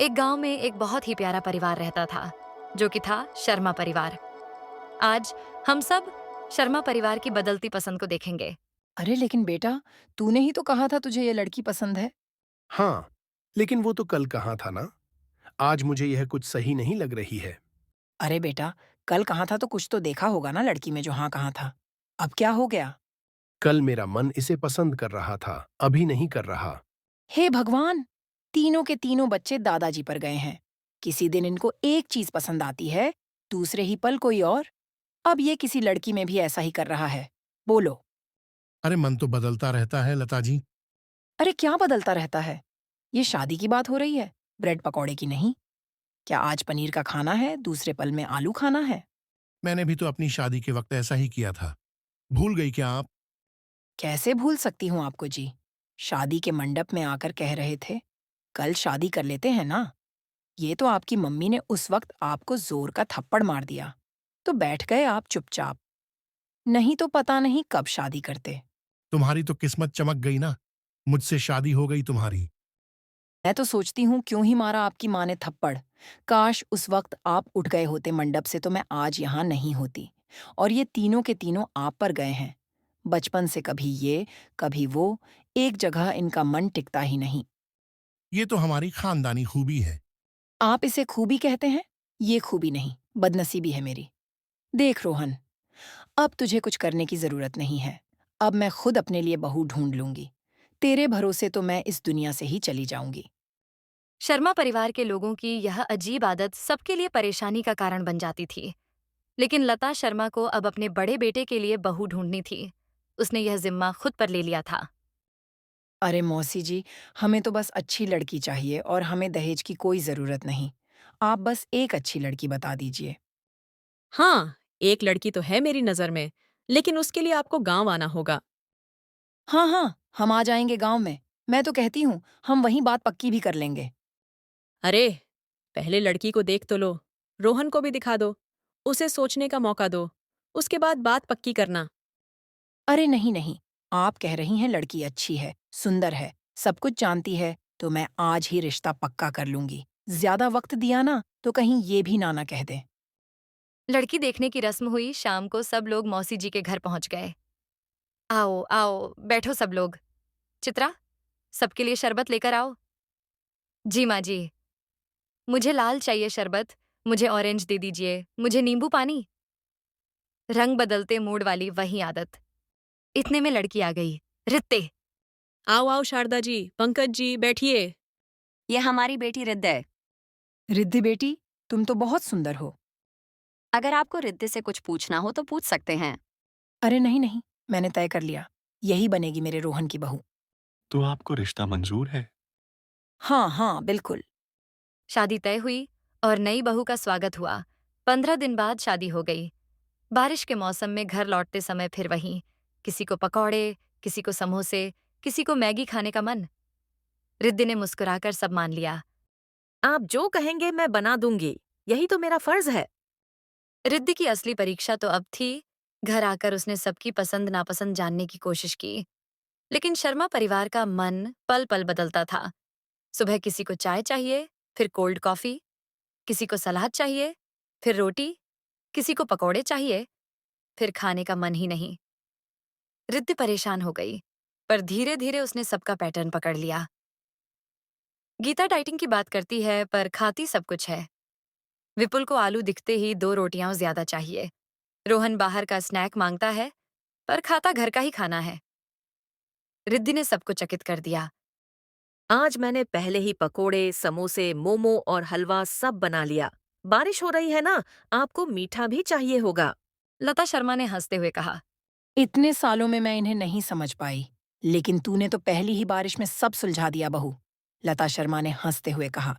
एक गांव में एक बहुत ही प्यारा परिवार रहता था, जो कि था शर्मा परिवार। आज हम सब शर्मा परिवार की बदलती पसंद को देखेंगे। अरे लेकिन बेटा, तूने ही तो कहा था तुझे ये लड़की पसंद है। हाँ, लेकिन वो तो कल कहा था ना। आज मुझे यह कुछ सही नहीं लग रही है। अरे बेटा, कल कहा था तो कुछ तो देखा होगा ना लड़की में जो हाँ कहा था। अब क्या हो गया? कल मेरा मन इसे पसंद कर रहा था, अभी नहीं कर रहा। हे भगवान! तीनों के तीनों बच्चे दादाजी पर गए हैं। किसी दिन इनको एक चीज पसंद आती है, दूसरे ही पल कोई और। अब ये किसी लड़की में भी ऐसा ही कर रहा है। बोलो। अरे मन तो बदलता रहता है लता जी। अरे क्या बदलता रहता है? ये शादी की बात हो रही है, ब्रेड पकौड़े की नहीं। क्या आज पनीर का खाना है, दूसरे पल में आलू खाना है? मैंने भी तो अपनी शादी के वक्त ऐसा ही किया था। भूल गई क्या आप? कैसे भूल सकती हूँ आपको जी? शादी के मंडप में आकर कह रहे थे, कल शादी कर लेते हैं ना? ये तो आपकी मम्मी ने उस वक्त आपको जोर का थप्पड़ मार दिया। तो बैठ गए आप चुपचाप। नहीं तो पता नहीं कब शादी करते। तुम्हारी तो किस्मत चमक गई ना। मुझसे शादी हो गई तुम्हारी। मैं तो सोचती हूँ क्यों ही मारा आपकी माँ ने थप्पड़। काश उस वक्त आप उठ गए होते मंडप से तो मैं आज यहाँ नहीं होती। और ये तीनों के तीनों आप पर गए हैं। बचपन से कभी ये, कभी वो, एक जगह इनका मन टिकता ही नहीं। ये तो हमारी खानदानी खूबी है। आप इसे खूबी कहते हैं? ये खूबी नहीं, बदनसीबी है मेरी। देख रोहन, अब तुझे कुछ करने की जरूरत नहीं है। अब मैं खुद अपने लिए बहू ढूंढ लूंगी। तेरे भरोसे तो मैं इस दुनिया से ही चली जाऊंगी। शर्मा परिवार के लोगों की यह अजीब आदत सबके लिए परेशानी का कारण बन जाती थी। लेकिन लता शर्मा को अब अपने बड़े बेटे के लिए बहू ढूंढनी थी। उसने यह जिम्मा खुद पर ले लिया था। अरे मौसी जी, हमें तो बस अच्छी लड़की चाहिए और हमें दहेज की कोई जरूरत नहीं। आप बस एक अच्छी लड़की बता दीजिए। हाँ, एक लड़की तो है मेरी नज़र में, लेकिन उसके लिए आपको गाँव आना होगा। हाँ हाँ, हम आ जाएंगे गांव में। मैं तो कहती हूँ हम वहीं बात पक्की भी कर लेंगे। अरे! पहले लड़की को देख तो लो, रोहन को भी दिखा दो, उसे सोचने का मौका दो, उसके बाद बात पक्की करना। अरे नहीं नहीं, आप कह रही हैं लड़की अच्छी है, सुंदर है, सब कुछ जानती है, तो मैं आज ही रिश्ता पक्का कर लूंगी। ज्यादा वक्त दिया ना तो कहीं ये भी ना कह दे। लड़की देखने की रस्म हुई। शाम को सब लोग मौसी जी के घर पहुंच गए। आओ आओ, बैठो सब लोग। चित्रा, सबके लिए शरबत लेकर आओ। जी माँ जी। मुझे लाल चाहिए शरबत। मुझे ऑरेंज दे दीजिए। मुझे नींबू पानी। रंग बदलते मूड वाली वही आदत। इतने में लड़की आ गई। रित्ते। आओ आओ शारदा जी, पंकज जी, बैठिए। ये हमारी बेटी रिद्ध है। रिद्धि बेटी, तुम तो बहुत सुंदर हो। अगर आपको रिद्ध से कुछ पूछना हो तो पूछ सकते हैं। अरे नहीं नहीं, मैंने तय कर लिया, यही बनेगी मेरे रोहन की बहू। तो आपको रिश्ता मंजूर है? हाँ हाँ बिल्कुल। शादी तय हुई और नई बहू का स्वागत हुआ। 15 दिन बाद शादी हो गई। बारिश के मौसम में घर लौटते समय फिर वहीं, किसी को पकौड़े, किसी को समोसे, किसी को मैगी खाने का मन। रिद्धी ने मुस्कुराकर सब मान लिया। आप जो कहेंगे मैं बना दूंगी, यही तो मेरा फर्ज है। रिद्धि की असली परीक्षा तो अब थी। घर आकर उसने सबकी पसंद नापसंद जानने की कोशिश की। लेकिन शर्मा परिवार का मन पल पल बदलता था। सुबह किसी को चाय चाहिए, फिर कोल्ड कॉफी, किसी को सलाद चाहिए, फिर रोटी, किसी को पकौड़े चाहिए, फिर खाने का मन ही नहीं। रिद्धि परेशान हो गई, पर धीरे धीरे उसने सबका पैटर्न पकड़ लिया। गीता डाइटिंग की बात करती है पर खाती सब कुछ है। विपुल को आलू दिखते ही 2 रोटियां ज्यादा चाहिए। रोहन बाहर का स्नैक मांगता है पर खाता घर का ही खाना है। रिद्धि ने सबको चकित कर दिया। आज मैंने पहले ही पकोड़े, समोसे, मोमो और हलवा सब बना लिया। बारिश हो रही है ना, आपको मीठा भी चाहिए होगा। लता शर्मा ने हंसते हुए कहा। इतने सालों में मैं इन्हें नहीं समझ पाई, लेकिन तूने तो पहली ही बारिश में सब सुलझा दिया बहू। लता शर्मा ने हंसते हुए कहा।